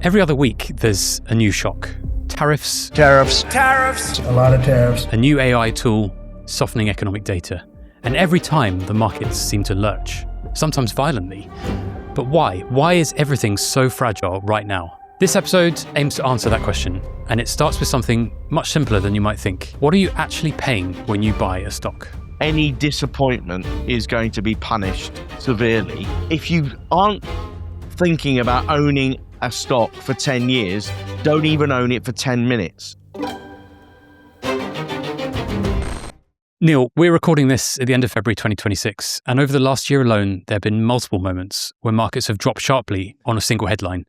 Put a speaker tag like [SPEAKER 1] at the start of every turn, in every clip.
[SPEAKER 1] Every other week, there's a new shock. Tariffs.
[SPEAKER 2] A lot of tariffs.
[SPEAKER 1] A new AI tool, softening economic data. And every time, the markets seem to lurch, sometimes violently. But why? Why is everything so fragile right now? This episode aims to answer that question, and it starts with something much simpler than you might think. What are you actually paying when you buy a stock?
[SPEAKER 3] Any disappointment is going to be punished severely. If you aren't thinking about owning a stock for 10 years, don't even own it for 10 minutes.
[SPEAKER 1] Neil, we're recording this at the end of February 2026, and over the last year alone, there have been multiple moments where markets have dropped sharply on a single headline.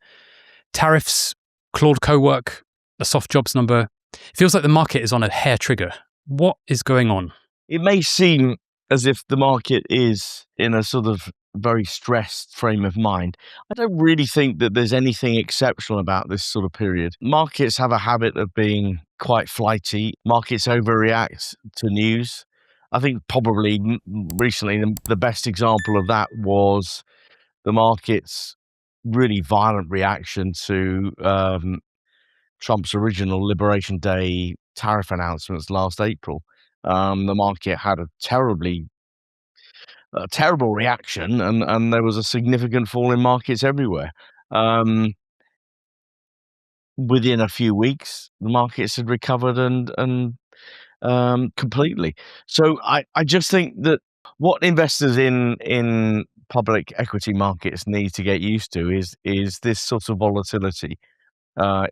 [SPEAKER 1] Tariffs, Claude co-work, a soft jobs number. It feels like the market is on a hair trigger. What is going on?
[SPEAKER 3] It may seem as if the market is in a sort of very stressed frame of mind. I don't really think that there's anything exceptional about this sort of period. Markets have a habit of being quite flighty. Markets overreact to news. I think probably recently the best example of that was the market's really violent reaction to Trump's original Liberation Day tariff announcements last April. The market had a terrible reaction, and there was a significant fall in markets everywhere. Within a few weeks, the markets had recovered and completely. So I just think that what investors in public equity markets need to get used to is this sort of volatility.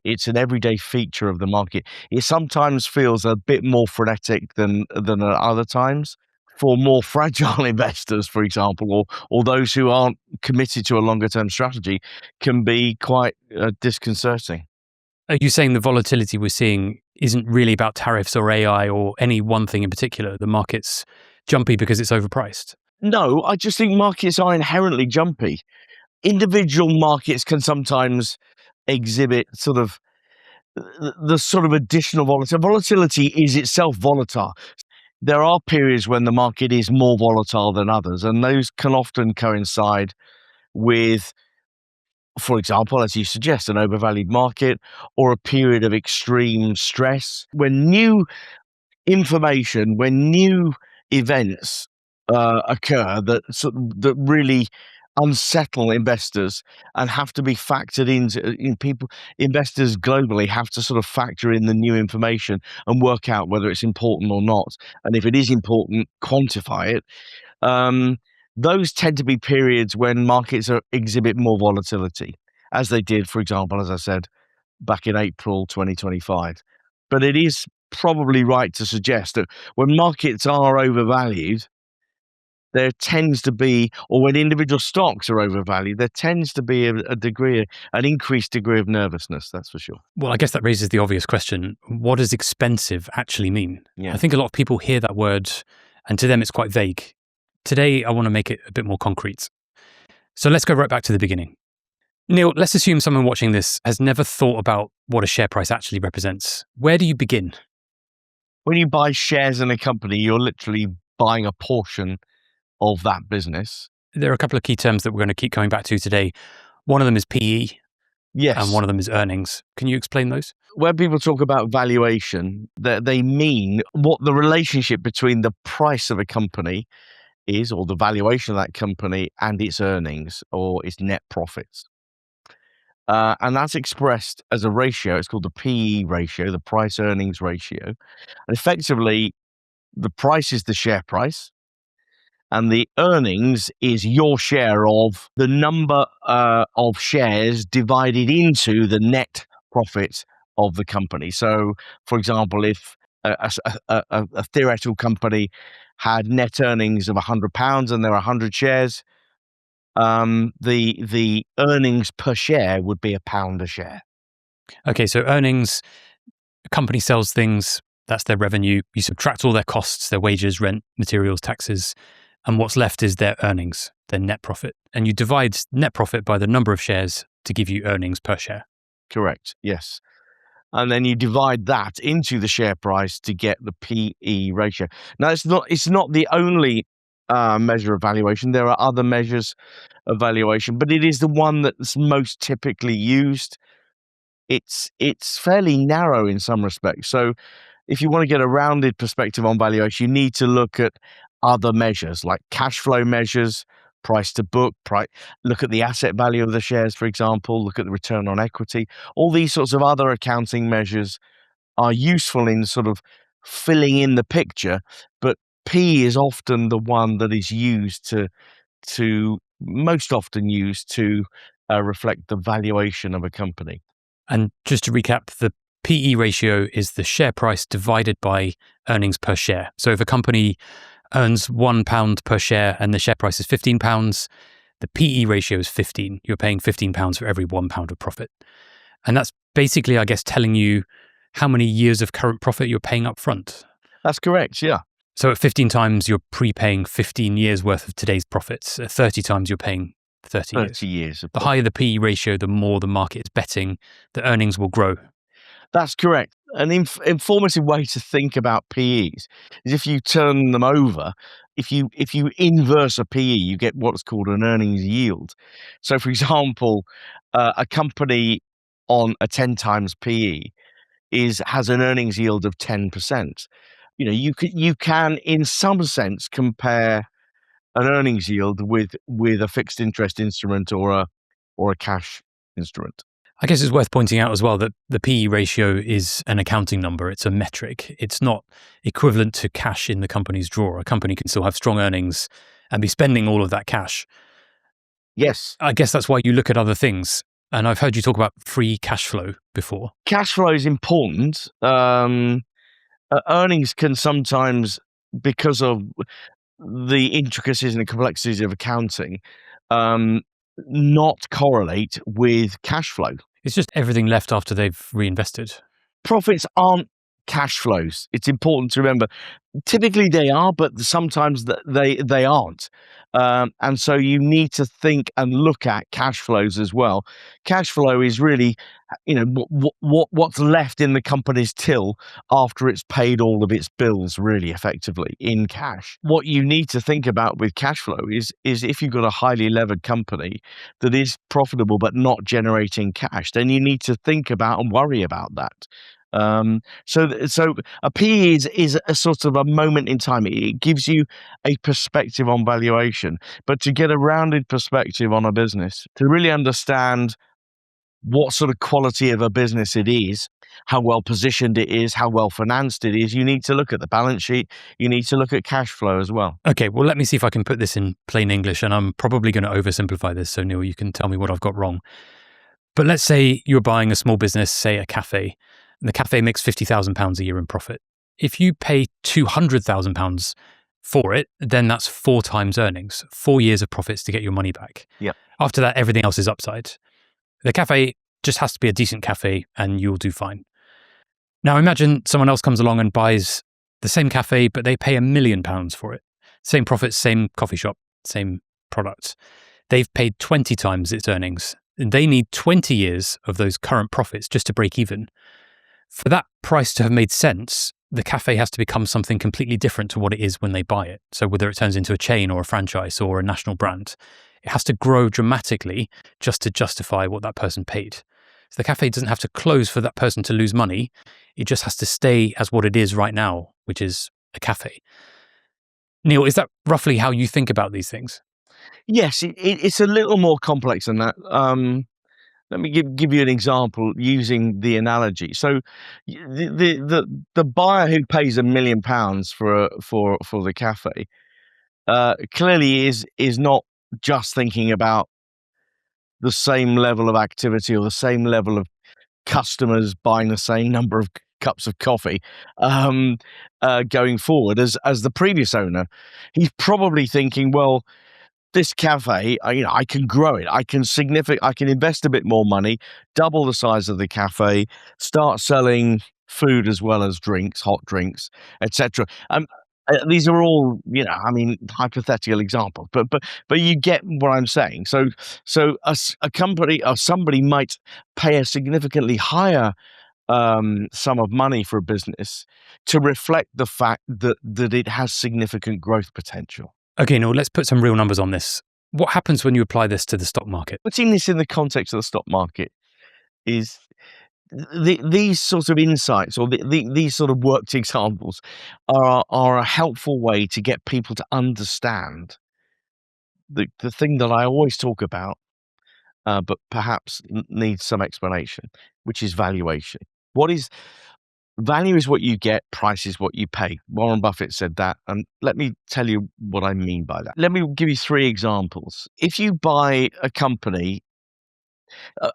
[SPEAKER 3] It's an everyday feature of the market. It sometimes feels a bit more frenetic than at other times. For more fragile investors, for example, or those who aren't committed to a longer term strategy, can be quite disconcerting.
[SPEAKER 1] Are you saying the volatility we're seeing isn't really about tariffs or AI or any one thing in particular? The market's jumpy because it's overpriced?
[SPEAKER 3] No, I just think markets are inherently jumpy. Individual markets can sometimes exhibit sort of the sort of additional volatility. Volatility is itself volatile. There are periods when the market is more volatile than others, and those can often coincide with, for example, as you suggest, an overvalued market or a period of extreme stress. When new information, when new events occur that really unsettle investors and have to be factored investors globally have to sort of factor in the new information and work out whether it's important or not, and if it is important, quantify it. Those tend to be periods when markets exhibit more volatility, as they did, for example, as I said, back in April 2025. But it is probably right to suggest that when markets are overvalued, there tends to be, or when individual stocks are overvalued, there tends to be an increased degree of nervousness, that's for sure.
[SPEAKER 1] Well, I guess that raises the obvious question. What does expensive actually mean?
[SPEAKER 3] Yeah.
[SPEAKER 1] I think a lot of people hear that word, and to them it's quite vague. Today, I want to make it a bit more concrete. So let's go right back to the beginning. Neil, let's assume someone watching this has never thought about what a share price actually represents. Where do you begin?
[SPEAKER 3] When you buy shares in a company, you're literally buying a portion of that business.
[SPEAKER 1] There are a couple of key terms that we're going to keep coming back to today. One of them is PE.
[SPEAKER 3] Yes.
[SPEAKER 1] And one of them is earnings. Can you explain those?
[SPEAKER 3] When people talk about valuation, they mean what the relationship between the price of a company is, or the valuation of that company, and its earnings or its net profits. And that's expressed as a ratio. It's called the PE ratio, the price earnings ratio. And effectively, the price is the share price, and the earnings is your share of the number of shares divided into the net profit of the company. So, for example, if a theoretical company had net earnings of £100 and there are 100 shares, the earnings per share would be £1 a share.
[SPEAKER 1] Okay, so earnings, a company sells things, that's their revenue. You subtract all their costs, their wages, rent, materials, taxes, and what's left is their earnings, their net profit. And you divide net profit by the number of shares to give you earnings per share.
[SPEAKER 3] Correct, yes. And then you divide that into the share price to get the PE ratio. Now, it's not the only measure of valuation. There are other measures of valuation, but it is the one that's most typically used it's fairly narrow in some respects. So if you want to get a rounded perspective on valuation, you need to look at other measures like cash flow measures, price to book, look at the asset value of the shares, for example, look at the return on equity. All these sorts of other accounting measures are useful in sort of filling in the picture, but P is often the one that is used to most often used to reflect the valuation of a company.
[SPEAKER 1] And just to recap, the PE ratio is the share price divided by earnings per share. So if a company earns £1 per share and the share price is £15, the PE ratio is 15. You're paying £15 for every £1 of profit. And that's basically, I guess, telling you how many years of current profit you're paying up front.
[SPEAKER 3] That's correct, yeah.
[SPEAKER 1] So at 15 times, you're prepaying 15 years worth of today's profits. At 30 times, you're paying 30 years. The higher the PE ratio, the more the market is betting the earnings will grow.
[SPEAKER 3] That's correct. An informative way to think about PEs is if you turn them over, if you inverse a PE, you get what's called an earnings yield. So, for example, a company on a 10 times PE has an earnings yield of 10%. You can in some sense compare an earnings yield with a fixed interest instrument or a cash instrument.
[SPEAKER 1] I guess it's worth pointing out as well that the PE ratio is an accounting number. It's a metric. It's not equivalent to cash in the company's drawer. A company can still have strong earnings and be spending all of that cash.
[SPEAKER 3] Yes.
[SPEAKER 1] I guess that's why you look at other things. And I've heard you talk about free cash flow before.
[SPEAKER 3] Cash flow is important. Earnings can sometimes, because of the intricacies and the complexities of accounting, not correlate with cash flow.
[SPEAKER 1] It's just everything left after they've reinvested.
[SPEAKER 3] Profits aren't cash flows. It's important to remember. Typically they are, but sometimes they aren't. And so you need to think and look at cash flows as well. Cash flow is really, what's left in the company's till after it's paid all of its bills, really effectively in cash. What you need to think about with cash flow is if you've got a highly levered company that is profitable but not generating cash, then you need to think about and worry about that. So a PE is a sort of a moment in time. It gives you a perspective on valuation, but to get a rounded perspective on a business, to really understand what sort of quality of a business it is, how well positioned it is, how well financed it is, you need to look at the balance sheet. You need to look at cash flow as well.
[SPEAKER 1] Okay, well, let me see if I can put this in plain English, and I'm probably going to oversimplify this. So Neil, you can tell me what I've got wrong. But let's say you're buying a small business, say a cafe. The cafe makes £50,000 a year in profit. If you pay £200,000 for it, then that's 4 times earnings, 4 years of profits to get your money back.
[SPEAKER 3] Yeah.
[SPEAKER 1] After that, everything else is upside. The cafe just has to be a decent cafe and you'll do fine. Now imagine someone else comes along and buys the same cafe, but they pay £1 million for it. Same profits, same coffee shop, same product. They've paid 20 times its earnings. And they need 20 years of those current profits just to break even. For that price to have made sense, the cafe has to become something completely different to what it is when they buy it. So whether it turns into a chain or a franchise or a national brand, it has to grow dramatically just to justify what that person paid. So the cafe doesn't have to close for that person to lose money. It just has to stay as what it is right now, which is a cafe. Neil, is that roughly how you think about these things?
[SPEAKER 3] Yes, it's a little more complex than that. Let me give you an example using the analogy. So, the buyer who pays £1 million for the cafe clearly is not just thinking about the same level of activity or the same level of customers buying the same number of cups of coffee going forward as the previous owner. He's probably thinking, well, this cafe, I can grow it. I can invest a bit more money, double the size of the cafe, start selling food as well as drinks, hot drinks, etc. These are all, hypothetical examples, but you get what I'm saying. So a company or somebody might pay a significantly higher sum of money for a business to reflect the fact that it has significant growth potential.
[SPEAKER 1] Okay, now let's put some real numbers on this. What happens when you apply this to the stock market?
[SPEAKER 3] Putting this in the context of the stock market is these sort of insights or these sort of worked examples are a helpful way to get people to understand the thing that I always talk about, but perhaps needs some explanation, which is valuation. What is value is what you get, price is what you pay. Warren Buffett said that, and let me tell you what I mean by that. Let me give you 3 examples. If you buy a company,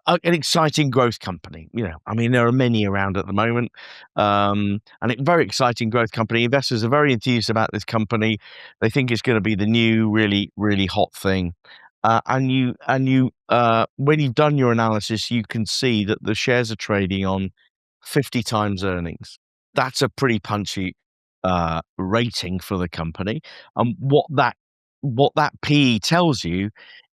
[SPEAKER 3] an exciting growth company, I mean, there are many around at the moment, and a very exciting growth company. Investors are very enthused about this company. They think it's going to be the new, really, really hot thing. And when you've done your analysis, you can see that the shares are trading on 50 times earnings. That's a pretty punchy rating for the company. And what that PE tells you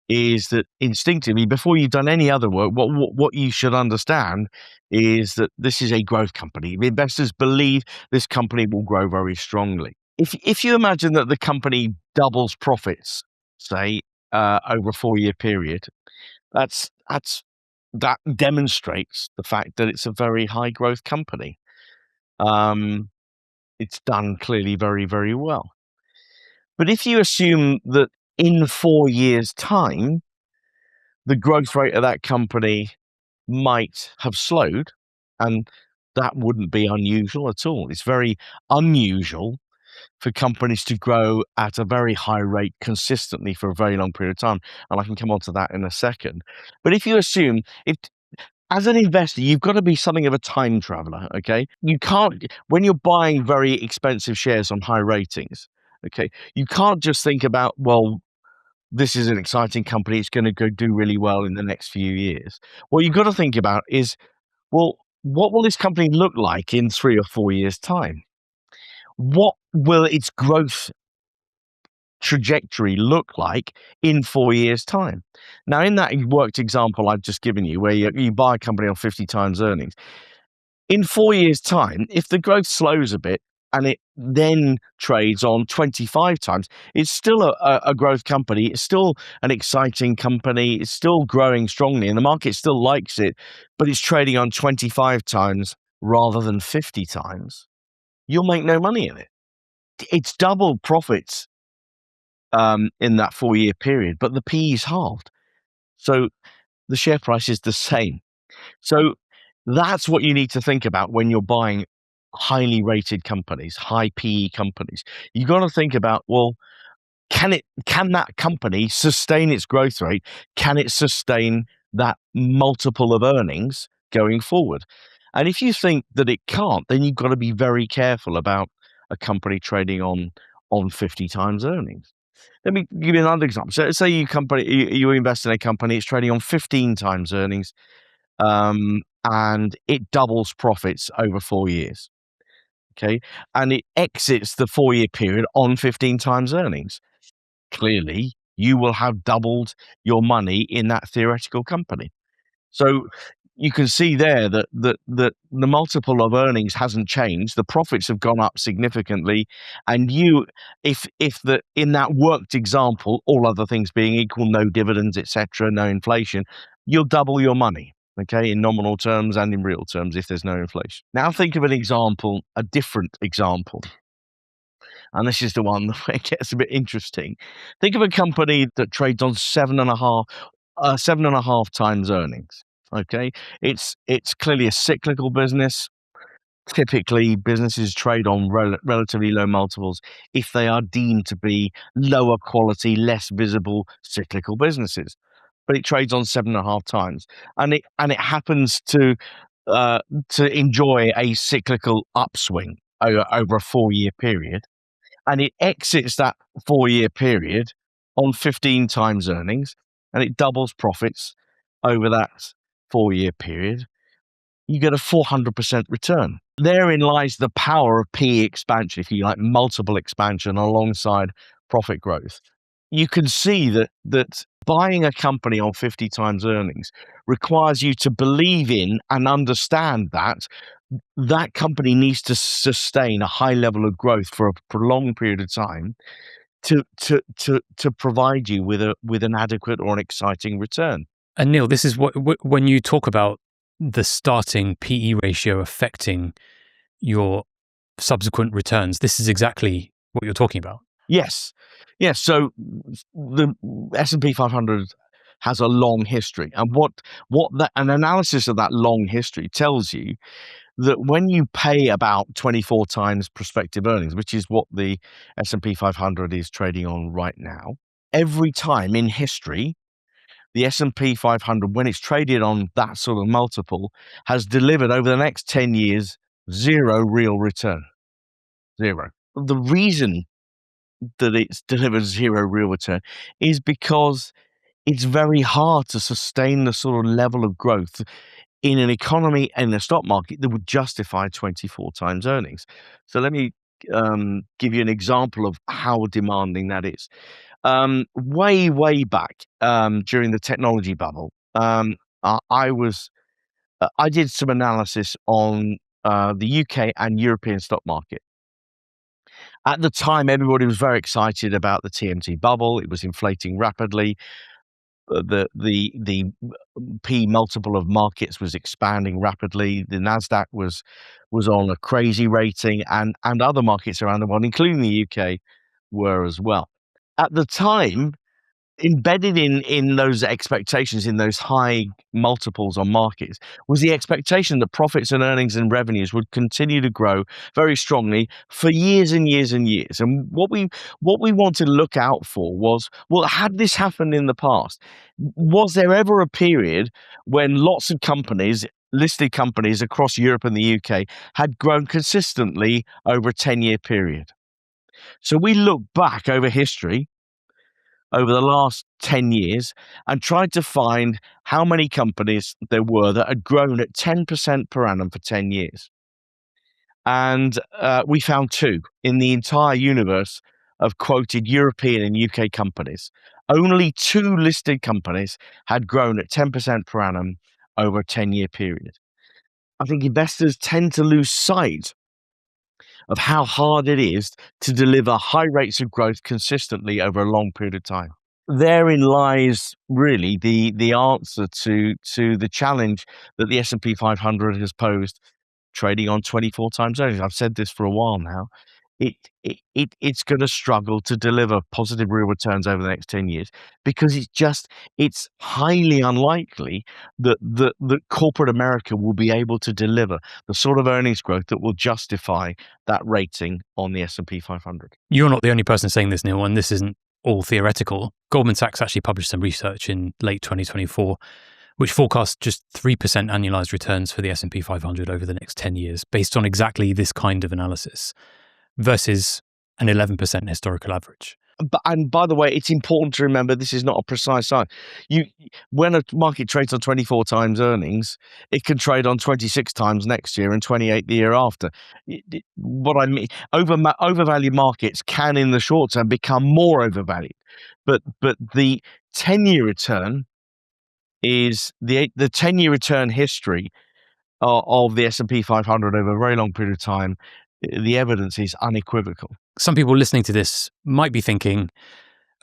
[SPEAKER 3] is that instinctively, before you've done any other work, what you should understand is that this is a growth company. The investors believe this company will grow very strongly. If you imagine that the company doubles profits, say, over a 4-year period, that demonstrates the fact that it's a very high growth company. It's done clearly very, very well. But if you assume that in 4 years' time, the growth rate of that company might have slowed, and that wouldn't be unusual at all. It's very unusual for companies to grow at a very high rate consistently for a very long period of time, and I can come on to that in a second. But if you assume, as an investor, you've got to be something of a time traveler, okay? You can't, when you're buying very expensive shares on high ratings, okay, you can't just think about, well, this is an exciting company, it's going to go do really well in the next few years. What you've got to think about is, well, what will this company look like in 3 or 4 years' time? What will its growth trajectory look like in 4 years' time? Now, in that worked example I've just given you, where you buy a company on 50 times earnings, in 4 years' time, if the growth slows a bit and it then trades on 25 times, it's still a growth company. It's still an exciting company. It's still growing strongly, and the market still likes it, but it's trading on 25 times rather than 50 times. You'll make no money in it. It's doubled profits in that 4-year period, but the PE is halved. So the share price is the same. So that's what you need to think about when you're buying highly rated companies, high PE companies. You've got to think about, well, can that company sustain its growth rate? Can it sustain that multiple of earnings going forward? And if you think that it can't, then you've got to be very careful about a company trading on 50 times earnings. Let me give you another example. So say you invest in a company, it's trading on 15 times earnings, and it doubles profits over 4 years. Okay. And it exits the 4-year period on 15 times earnings. Clearly, you will have doubled your money in that theoretical company. So you can see there that the multiple of earnings hasn't changed. The profits have gone up significantly, and if in that worked example, all other things being equal, no dividends, etc., no inflation, you'll double your money. Okay, in nominal terms and in real terms, if there's no inflation. Now think of a different example, and this is the one where it gets a bit interesting. Think of a company that trades on 7.5 times earnings. Okay, it's clearly a cyclical business. Typically, businesses trade on relatively low multiples if they are deemed to be lower quality, less visible cyclical businesses. But it trades on 7.5 times, and it happens to enjoy a cyclical upswing over a 4-year period, and it exits that 4-year period on 15 times earnings, and it doubles profits over that 4-year period. You get a 400% return. Therein lies the power of PE expansion, if you like, multiple expansion alongside profit growth. You can see that buying a company on 50 times earnings requires you to believe in and understand that that company needs to sustain a high level of growth for a prolonged period of time to provide you with an adequate or an exciting return.
[SPEAKER 1] And Neil, this is what when you talk about the starting PE ratio affecting your subsequent returns. This is exactly what you're talking about.
[SPEAKER 3] Yes. Yes. So the S&P 500 has a long history. And an analysis of that long history tells you that when you pay about 24 times prospective earnings, which is what the S&P 500 is trading on right now, every time in history, the S&P 500, when it's traded on that sort of multiple, has delivered over the next 10 years, zero real return. Zero. The reason that it's delivered zero real return is because it's very hard to sustain the sort of level of growth in an economy and the stock market that would justify 24 times earnings. So let me give you an example of how demanding that is. Way back during the technology bubble, I did some analysis on the UK and European stock market. At the time, everybody was very excited about the TMT bubble. It was inflating rapidly. The P multiple of markets was expanding rapidly. The Nasdaq was on a crazy rating, and other markets around the world, including the UK, were as well. At the time, embedded in those expectations, in those high multiples on markets, was the expectation that profits and earnings and revenues would continue to grow very strongly for years and years and years. And what we wanted to look out for was, well, had this happened in the past? Was there ever a period when lots of companies, listed companies across Europe and the UK, had grown consistently over a 10-year period? So we look back over history, over the last 10 years, and tried to find how many companies there were that had grown at 10% per annum for 10 years. And we found two in the entire universe of quoted European and UK companies. Only two listed companies had grown at 10% per annum over a 10-year period. I think investors tend to lose sight of how hard it is to deliver high rates of growth consistently over a long period of time. Therein lies really the answer to the challenge that the S&P 500 has posed, trading on 24 times earnings. I've said this for a while now. It's going to struggle to deliver positive real returns over the next 10 years because it's highly unlikely that corporate America will be able to deliver the sort of earnings growth that will justify that rating on the S&P 500.
[SPEAKER 1] You're not the only person saying this, Neil, and this isn't all theoretical. Goldman Sachs actually published some research in late 2024, which forecast just 3% annualized returns for the S&P 500 over the next 10 years, based on exactly this kind of analysis, versus an 11% historical average.
[SPEAKER 3] And by the way, it's important to remember this is not a precise science. When a market trades on 24 times earnings, it can trade on 26 times next year and 28 the year after. What I mean, overvalued markets can, in the short term, become more overvalued. But the 10-year return is the 10-year return history of the S&P 500 over a very long period of time. The evidence is unequivocal.
[SPEAKER 1] Some people listening to this might be thinking,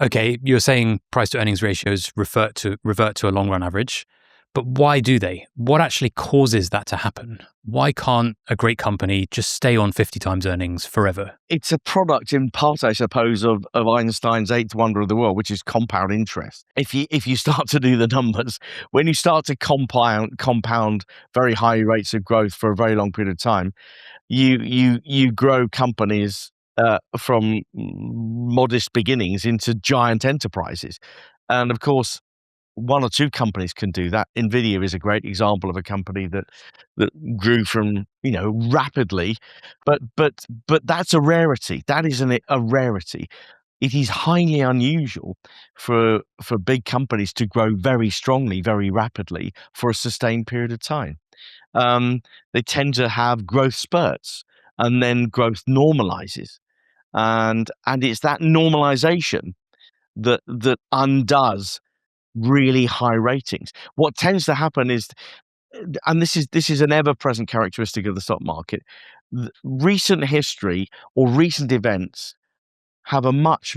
[SPEAKER 1] okay, you're saying price to earnings ratios revert to a long run average, but why do they? What actually causes that to happen? Why can't a great company just stay on 50 times earnings forever?
[SPEAKER 3] It's a product in part, I suppose, of Einstein's eighth wonder of the world, which is compound interest. If you start to do the numbers, when you start to compound very high rates of growth for a very long period of time, you grow companies from modest beginnings into giant enterprises. And of course, one or two companies can do that. Nvidia is a great example of a company that grew from rapidly, but that's a rarity. That isn't a rarity. It is highly unusual for big companies to grow very strongly, very rapidly for a sustained period of time. They tend to have growth spurts, and then growth normalizes, and it's that normalization that undoes really high ratings. What tends to happen is, and this is an ever-present characteristic of the stock market, recent history or recent events have a much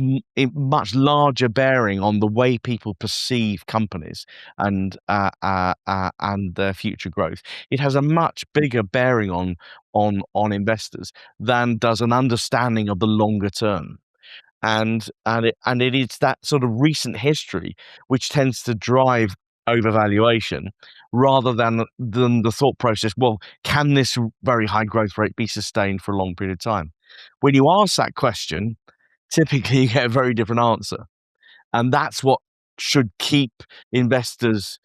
[SPEAKER 3] larger bearing on the way people perceive companies and their future growth. It has a much bigger bearing on investors than does an understanding of the longer term. And it is that sort of recent history which tends to drive overvaluation rather than the thought process, well, can this very high growth rate be sustained for a long period of time? When you ask that question, typically you get a very different answer. And that's what should keep investors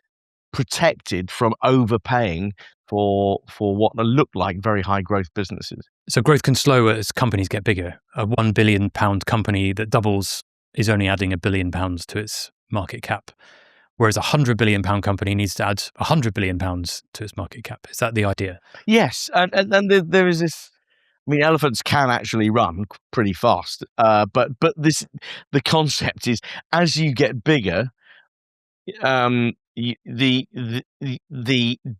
[SPEAKER 3] protected from overpaying for what look like very high growth businesses.
[SPEAKER 1] So growth can slow as companies get bigger. A £1 billion company that doubles is only adding £1 billion to its market cap, whereas a £100 billion company needs to add £100 billion to its market cap. Is that the idea?
[SPEAKER 3] Yes, and then there is this. I mean, elephants can actually run pretty fast, but the concept is as you get bigger, the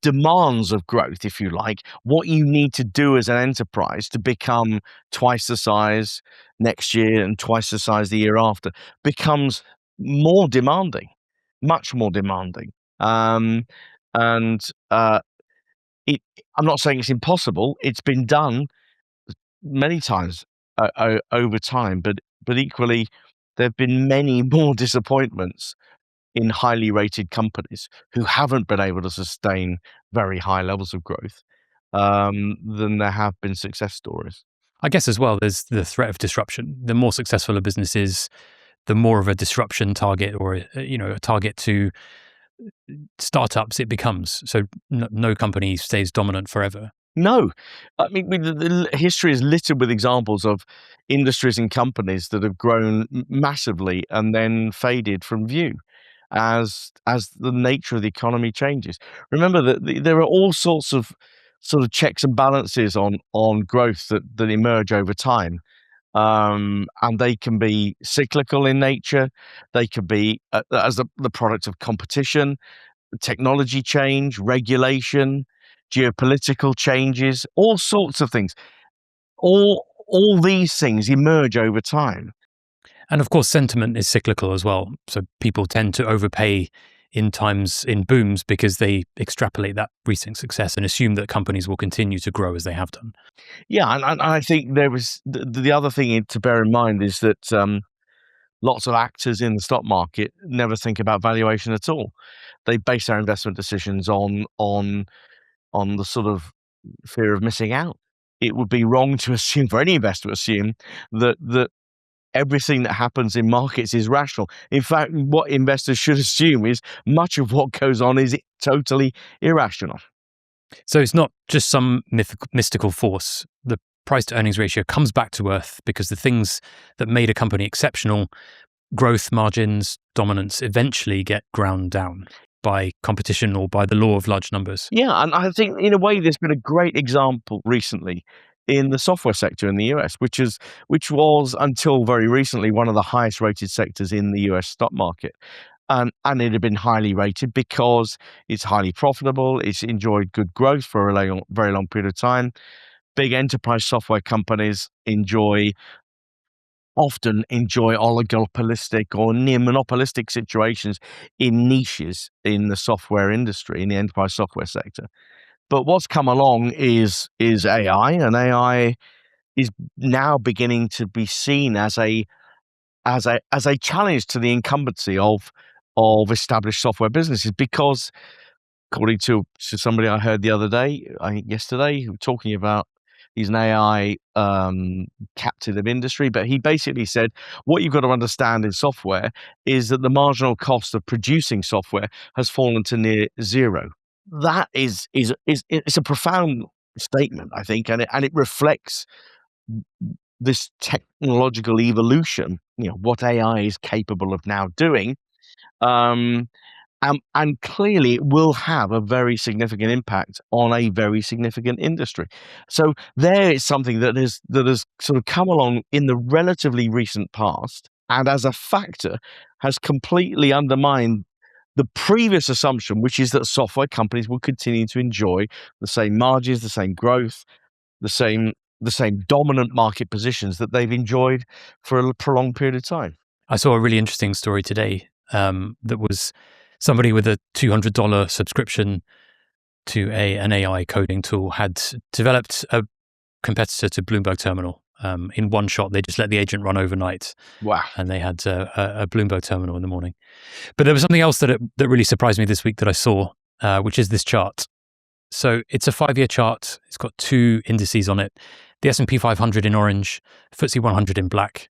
[SPEAKER 3] demands of growth, if you like, what you need to do as an enterprise to become twice the size next year and twice the size the year after becomes more demanding, much more demanding. And I'm not saying it's impossible. It's been done many times over time, but equally, there have been many more disappointments in highly rated companies who haven't been able to sustain very high levels of growth than there have been success stories.
[SPEAKER 1] I guess as well, there's the threat of disruption. The more successful a business is, the more of a disruption target or a target to startups it becomes. So no company stays dominant forever.
[SPEAKER 3] No, I mean the history is littered with examples of industries and companies that have grown massively and then faded from view as the nature of the economy changes. Remember that there are all sorts of sort of checks and balances on growth that emerge over time, and they can be cyclical in nature. They could be as the product of competition, technology change, regulation, geopolitical changes, all sorts of things. All these things emerge over time.
[SPEAKER 1] And of course, sentiment is cyclical as well. So people tend to overpay in booms because they extrapolate that recent success and assume that companies will continue to grow as they have done.
[SPEAKER 3] Yeah, and I think there was the other thing to bear in mind is that lots of actors in the stock market never think about valuation at all. They base their investment decisions on the sort of fear of missing out. It would be wrong to assume, for any investor to assume, that everything that happens in markets is rational. In fact, what investors should assume is much of what goes on is totally irrational.
[SPEAKER 1] So it's not just some mystical force. The price to earnings ratio comes back to earth because the things that made a company exceptional, growth, margins, dominance, eventually get ground down by competition or by the law of large numbers.
[SPEAKER 3] Yeah, and I think in a way there's been a great example recently in the software sector in the US, which was until very recently one of the highest rated sectors in the US stock market. And it had been highly rated because it's highly profitable, it's enjoyed good growth for a very long period of time. Big enterprise software companies often enjoy oligopolistic or near monopolistic situations in niches in the software industry, in the enterprise software sector. But what's come along is AI, and AI is now beginning to be seen as a challenge to the incumbency of established software businesses, because according to somebody I heard the other day, I think yesterday, talking about he's an AI captain of industry, but he basically said what you've got to understand in software is that the marginal cost of producing software has fallen to near zero. That is it's a profound statement, I think, and it reflects this technological evolution. What AI is capable of now doing. And clearly it will have a very significant impact on a very significant industry. So there is something that has sort of come along in the relatively recent past, and as a factor has completely undermined the previous assumption, which is that software companies will continue to enjoy the same margins, the same growth, the same dominant market positions that they've enjoyed for a prolonged period of time.
[SPEAKER 1] I saw a really interesting story today that was somebody with a $200 subscription to an AI coding tool had developed a competitor to Bloomberg Terminal. In one shot, they just let the agent run overnight.
[SPEAKER 3] Wow.
[SPEAKER 1] And they had a Bloomberg Terminal in the morning. But there was something else that really surprised me this week that I saw, which is this chart. So it's a 5-year chart. It's got 2 indices on it. The S&P 500 in orange, FTSE 100 in black.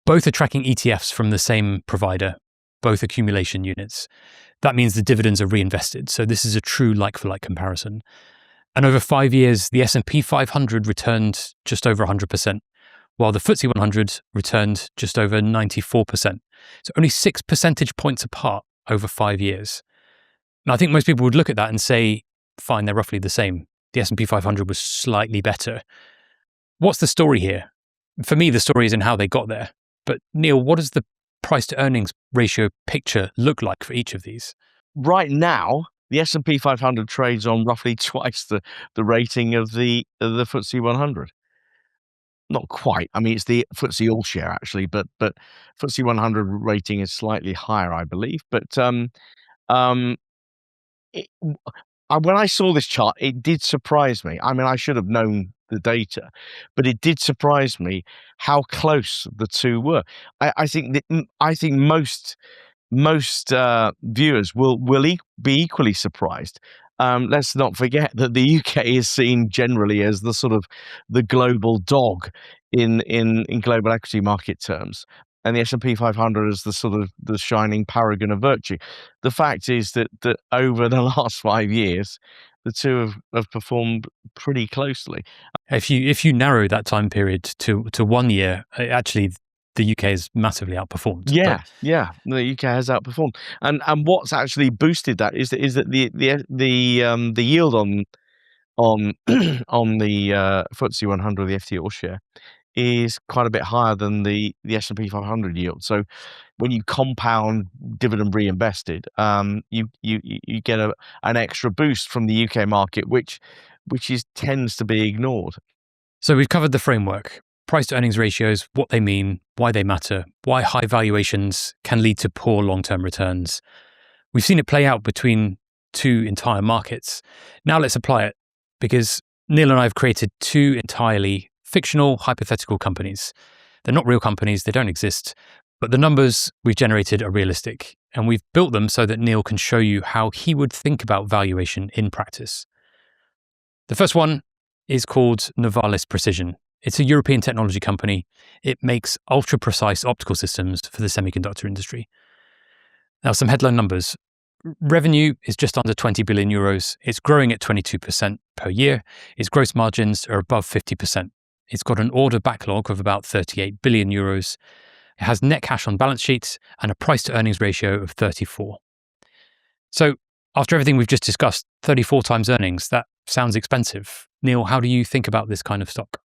[SPEAKER 1] Both are tracking ETFs from the same provider, both accumulation units. That means the dividends are reinvested. So this is a true like-for-like comparison. And over 5 years, the S&P 500 returned just over 100%, while the FTSE 100 returned just over 94%. So only 6 percentage points apart over 5 years. And I think most people would look at that and say, fine, they're roughly the same. The S&P 500 was slightly better. What's the story here? For me, the story is in how they got there. But Neil, what does the price to earnings ratio picture look like for each of these?
[SPEAKER 3] Right now, the S&P 500 trades on roughly twice the rating of the FTSE 100. Not quite. I mean, it's the FTSE All Share actually, but FTSE 100 rating is slightly higher, I believe. But when I saw this chart, it did surprise me. I mean, I should have known the data, but it did surprise me how close the two were. I think most viewers will be equally surprised. Let's not forget that the UK is seen generally as the sort of the global dog in global equity market terms, and the S&P 500 is the sort of the shining paragon of virtue. The fact is that over the last 5 years, the two have performed pretty closely.
[SPEAKER 1] If you narrow that time period to 1 year, actually the UK has massively outperformed.
[SPEAKER 3] Yeah, the UK has outperformed, and what's actually boosted that is that the yield on the FTSE 100, the FT All Share, is quite a bit higher than the S&P 500 yield. So when you compound dividend reinvested, you get an extra boost from the UK market, which tends to be ignored.
[SPEAKER 1] So we've covered the framework. Price to earnings ratios, what they mean, why they matter, why high valuations can lead to poor long-term returns. We've seen it play out between 2 entire markets. Now let's apply it, because Neil and I have created 2 entirely fictional, hypothetical companies. They're not real companies, they don't exist, but the numbers we've generated are realistic, and we've built them so that Neil can show you how he would think about valuation in practice. The first one is called Novalis Precision. It's a European technology company. It makes ultra-precise optical systems for the semiconductor industry. Now, some headline numbers. Revenue is just under 20 billion euros. It's growing at 22% per year. Its gross margins are above 50%. It's got an order backlog of about 38 billion euros. It has net cash on balance sheets and a price to earnings ratio of 34. So after everything we've just discussed, 34 times earnings, that sounds expensive. Neil, how do you think about this kind of stock?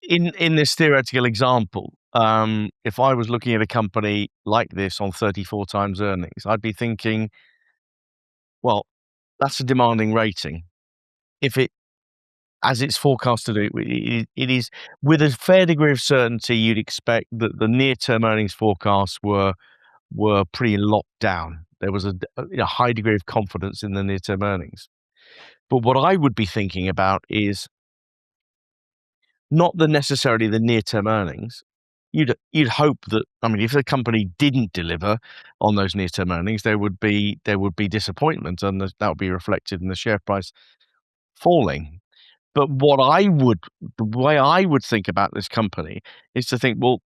[SPEAKER 3] In this theoretical example, if I was looking at a company like this on 34 times earnings, I'd be thinking, well, that's a demanding rating. If it, as it's forecast to do, it is with a fair degree of certainty, you'd expect that the near-term earnings forecasts were pretty locked down. There was a high degree of confidence in the near-term earnings. But what I would be thinking about is not necessarily the near-term earnings. You'd hope that, I mean, if the company didn't deliver on those near-term earnings, there would be disappointment, and that would be reflected in the share price falling. But the way I would think about this company is to think, well,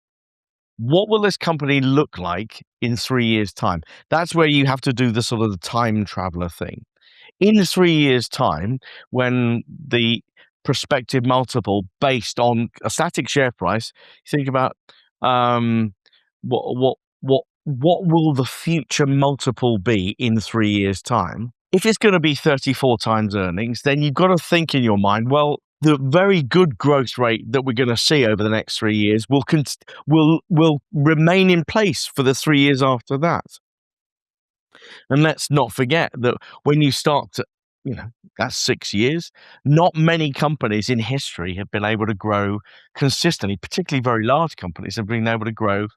[SPEAKER 3] what will this company look like in 3 years' time? That's where you have to do the sort of the time traveler thing. In 3 years' time, when the prospective multiple based on a static share price, you think about what will the future multiple be in 3 years' time? If it's going to be 34 times earnings, then you've got to think in your mind, well, the very good growth rate that we're going to see over the next 3 years will remain in place for the 3 years after that. And let's not forget that when you start to that's 6 years. Not many companies in history have been able to grow consistently, particularly very large companies have been able to grow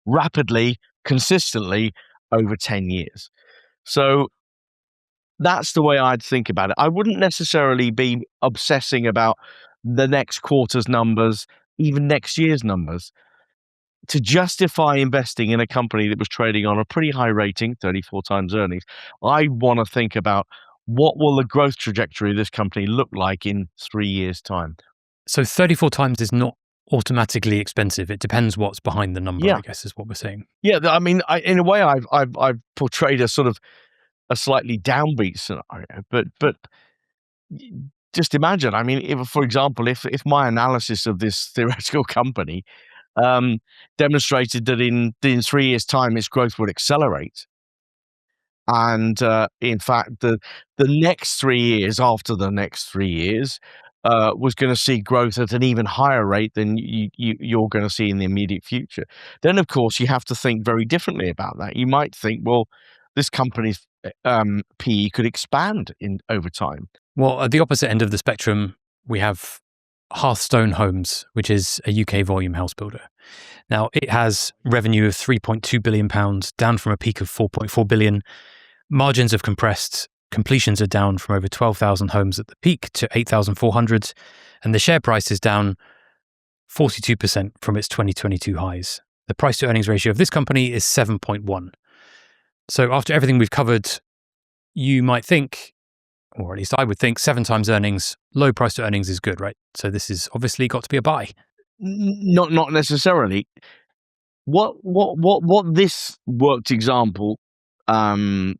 [SPEAKER 3] rapidly, consistently over 10 years. So that's the way I'd think about it. I wouldn't necessarily be obsessing about the next quarter's numbers, even next year's numbers. To justify investing in a company that was trading on a pretty high rating, 34 times earnings, I want to think about what will the growth trajectory of this company look like in 3 years' time.
[SPEAKER 1] So 34 times is not automatically expensive. It depends what's behind the number,
[SPEAKER 3] Yeah.
[SPEAKER 1] I guess, is what we're saying.
[SPEAKER 3] Yeah, I mean, in a way, I've portrayed a sort of a slightly downbeat scenario, but just imagine. I mean, if, for example, if my analysis of this theoretical company demonstrated that in 3 years' time its growth would accelerate, and in fact the next 3 years after the next 3 years was going to see growth at an even higher rate than you're going to see in the immediate future, then of course you have to think very differently about that. You might think, well, this company's PE could expand over time.
[SPEAKER 1] Well, at the opposite end of the spectrum, we have Hearthstone Homes, which is a UK volume house builder. Now, it has revenue of £3.2 billion, down from a peak of £4.4 billion. Margins have compressed. Completions are down from over 12,000 homes at the peak to 8,400. And the share price is down 42% from its 2022 highs. The price to earnings ratio of this company is 7.1. So after everything we've covered, you might think, or at least I would think, 7 times earnings, low price to earnings is good, right? So this is obviously got to be a buy.
[SPEAKER 3] Not necessarily. What this worked example will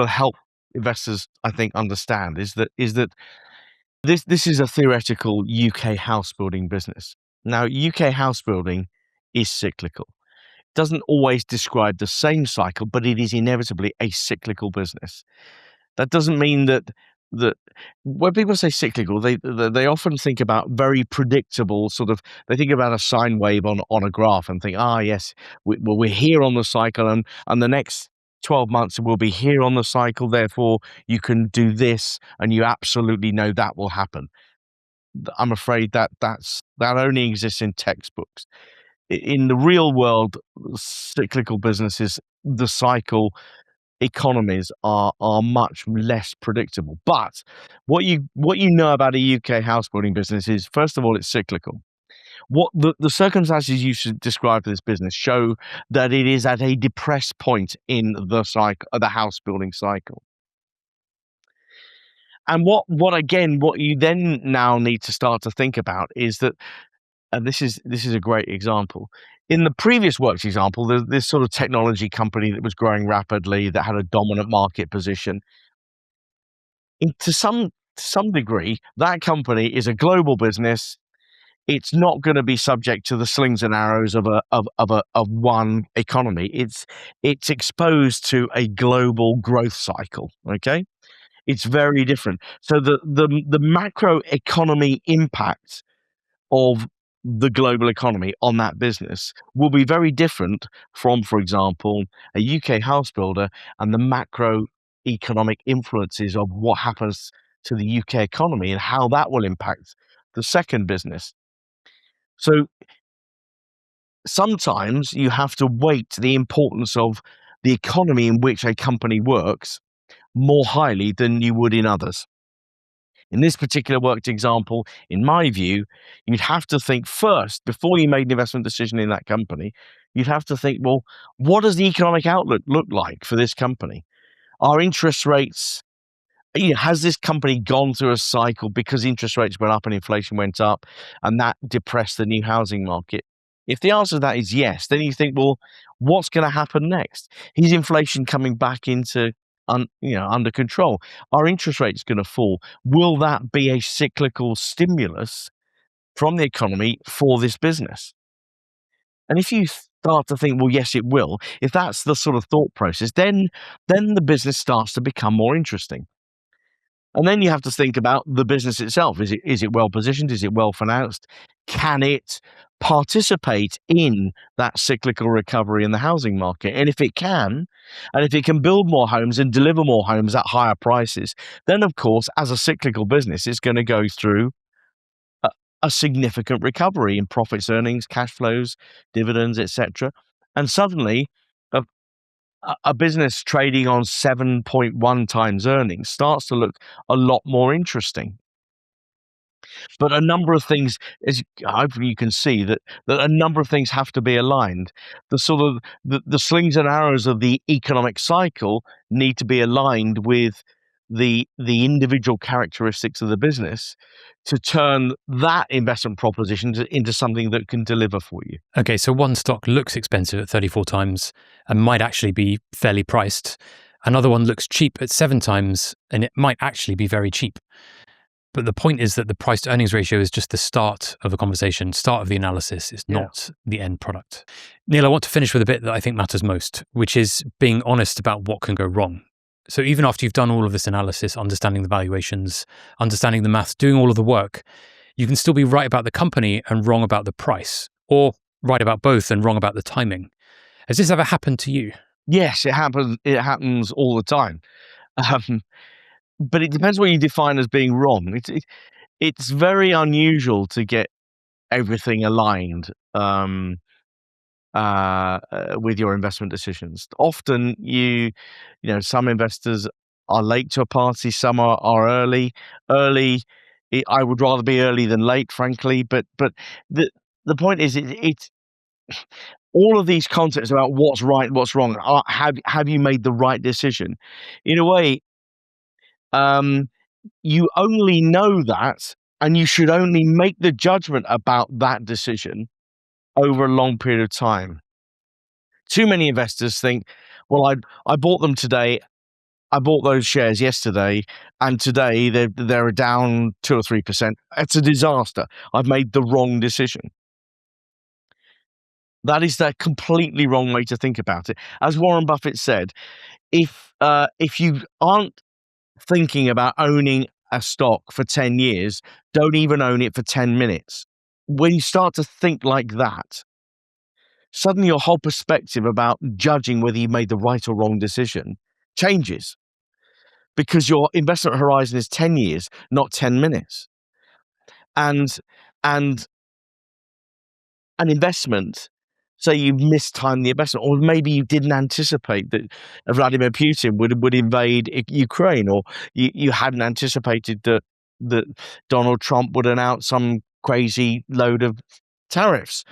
[SPEAKER 3] help investors, I think, understand is that this is a theoretical UK house building business. Now, UK house building is cyclical. It doesn't always describe the same cycle, but it is inevitably a cyclical business. That doesn't mean that when people say cyclical, they often think about very predictable sort of. They think about a sine wave on a graph and think, yes, we're here on the cycle, and the next 12 months we'll be here on the cycle. Therefore, you can do this, and you absolutely know that will happen. I'm afraid that only exists in textbooks. In the real world, cyclical businesses, the cycle economies are much less predictable. But what you know about a UK house building business is, first of all, it's cyclical. What the circumstances you should describe for this business show that it is at a depressed point in the cycle, the house building cycle. And what you then now need to start to think about is that, and this is a great example. In the previous works example, there's this sort of technology company that was growing rapidly, that had a dominant market position. To some degree, that company is a global business. It's not going to be subject to the slings and arrows of one economy. It's exposed to a global growth cycle. Okay, it's very different. So the macro economy impact of the global economy on that business will be very different from, for example, a UK house builder and the macroeconomic influences of what happens to the UK economy and how that will impact the second business. So sometimes you have to weight the importance of the economy in which a company works more highly than you would in others. In this particular worked example, in my view, you'd have to think first, before you made an investment decision in that company, you'd have to think, well, what does the economic outlook look like for this company? Are interest rates, has this company gone through a cycle because interest rates went up and inflation went up, and that depressed the new housing market? If the answer to that is yes, then you think, well, what's going to happen next? Is inflation coming back into under control? Are interest rates going to fall? Will that be a cyclical stimulus from the economy for this business? And if you start to think, well, yes, it will, if that's the sort of thought process, then the business starts to become more interesting. And then you have to think about the business itself. Is it well positioned? Is it well financed? Can it participate in that cyclical recovery in the housing market. And if it can, and if it can build more homes and deliver more homes at higher prices, then of course, as a cyclical business, it's going to go through a significant recovery in profits, earnings, cash flows, dividends, etc. And suddenly, a business trading on 7.1 times earnings starts to look a lot more interesting. But a number of things, as hopefully you can see, that a number of things have to be aligned. The sort of the slings and arrows of the economic cycle need to be aligned with the individual characteristics of the business to turn that investment proposition into something that can deliver for you.
[SPEAKER 1] Okay, so one stock looks expensive at 34 times and might actually be fairly priced. Another one looks cheap at 7 times and it might actually be very cheap. But the point is that the price to earnings ratio is just the start of the conversation, start of the analysis. It's not the end product. Neil, I want to finish with a bit that I think matters most, which is being honest about what can go wrong. So even after you've done all of this analysis, understanding the valuations, understanding the maths, doing all of the work, you can still be right about the company and wrong about the price, or right about both and wrong about the timing. Has this ever happened to you?
[SPEAKER 3] Yes, it happens. It happens all the time. But it depends what you define as being wrong. It's very unusual to get everything aligned with your investment decisions. Often, some investors are late to a party, some are early. Early, I would rather be early than late, frankly. But the point is, it's all of these concepts about what's right, what's wrong. Have you made the right decision? In a way, you only know that, and you should only make the judgment about that decision over a long period of time. Too many investors think, well, I bought them today, I bought those shares yesterday, and today they're down 2 or 3%. It's a disaster. I've made the wrong decision. That is the completely wrong way to think about it. As Warren Buffett said, if you aren't thinking about owning a stock for 10 years, don't even own it for 10 minutes. When you start to think like that, suddenly your whole perspective about judging whether you made the right or wrong decision changes, because your investment horizon is 10 years, not 10 minutes. And an investment, say you mistimed the investment, or maybe you didn't anticipate that Vladimir Putin would invade Ukraine, or you hadn't anticipated that Donald Trump would announce some crazy load of tariffs.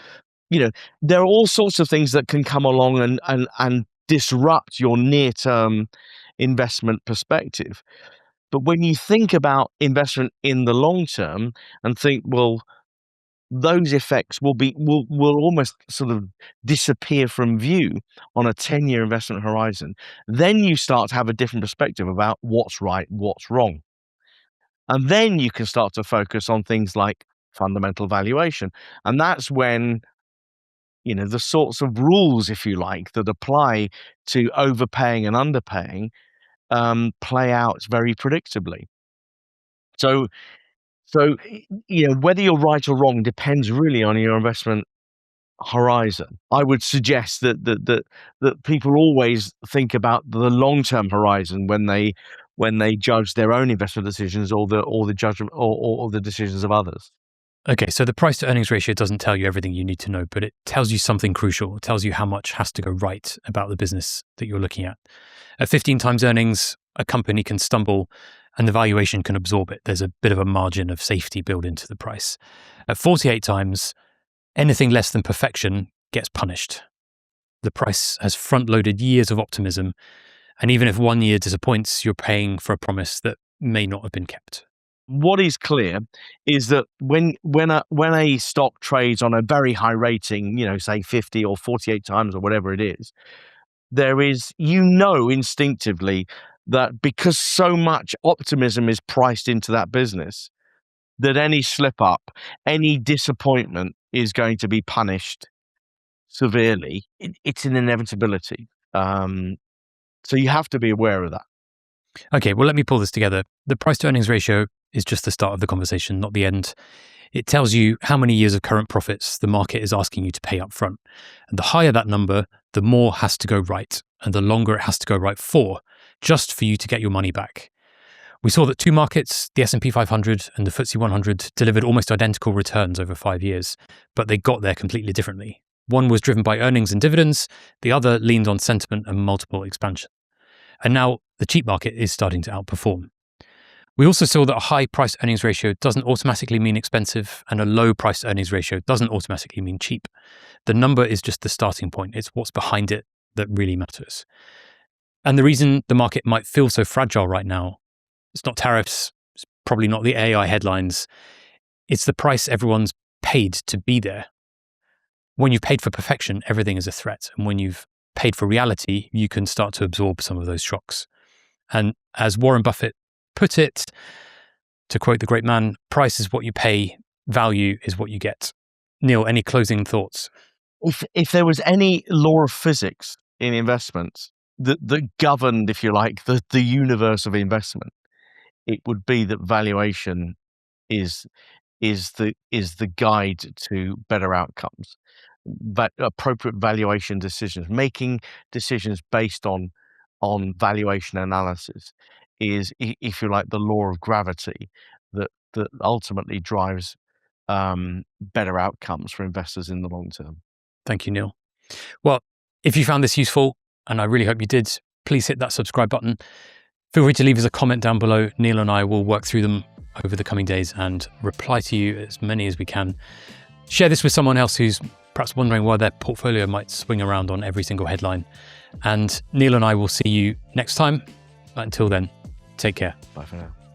[SPEAKER 3] There are all sorts of things that can come along and disrupt your near-term investment perspective. But when you think about investment in the long term and think, well, those effects will almost sort of disappear from view on a 10-year investment horizon, then you start to have a different perspective about what's right, what's wrong. And then you can start to focus on things like fundamental valuation. And that's when, the sorts of rules, if you like, that apply to overpaying and underpaying play out very predictably. So, whether you're right or wrong depends really on your investment horizon. I would suggest that people always think about the long-term horizon when they judge their own investment decisions or the judgment or the decisions of others.
[SPEAKER 1] Okay, so the price to earnings ratio doesn't tell you everything you need to know, but it tells you something crucial. It tells you how much has to go right about the business that you're looking at. At 15 times earnings, a company can stumble and the valuation can absorb it. There's a bit of a margin of safety built into the price. At 48 times, anything less than perfection gets punished. The price has front-loaded years of optimism, and even if 1 year disappoints, you're paying for a promise that may not have been kept.
[SPEAKER 3] What is clear is that when a stock trades on a very high rating, say 50 or 48 times or whatever it is, there is, instinctively that because so much optimism is priced into that business, that any slip up, any disappointment is going to be punished severely. It's an inevitability. So you have to be aware of that.
[SPEAKER 1] Okay, well, let me pull this together. The price to earnings ratio is just the start of the conversation, not the end. It tells you how many years of current profits the market is asking you to pay up front. And the higher that number, the more has to go right, and the longer it has to go right for, just for you to get your money back. We saw that two markets, the S&P 500 and the FTSE 100, delivered almost identical returns over 5 years, but they got there completely differently. One was driven by earnings and dividends, the other leaned on sentiment and multiple expansion. And now the cheap market is starting to outperform. We also saw that a high price earnings ratio doesn't automatically mean expensive, and a low price earnings ratio doesn't automatically mean cheap. The number is just the starting point. It's what's behind it that really matters. And the reason the market might feel so fragile right now, it's not tariffs, it's probably not the AI headlines. It's the price everyone's paid to be there. When you've paid for perfection, everything is a threat. And when you've paid for reality, you can start to absorb some of those shocks. And as Warren Buffett put it, to quote the great man, price is what you pay, value is what you get. Neil, any closing thoughts?
[SPEAKER 3] If there was any law of physics in investments that governed, if you like, the universe of investment, it would be that valuation is the guide to better outcomes. But appropriate valuation decisions, making decisions based on valuation analysis, is, if you like, the law of gravity that ultimately drives better outcomes for investors in the long term.
[SPEAKER 1] Thank you, Neil. Well, if you found this useful, and I really hope you did, please hit that subscribe button. Feel free to leave us a comment down below. Neil and I will work through them over the coming days and reply to you as many as we can. Share this with someone else who's perhaps wondering why their portfolio might swing around on every single headline. And Neil and I will see you next time. Until then, take care.
[SPEAKER 3] Bye for now.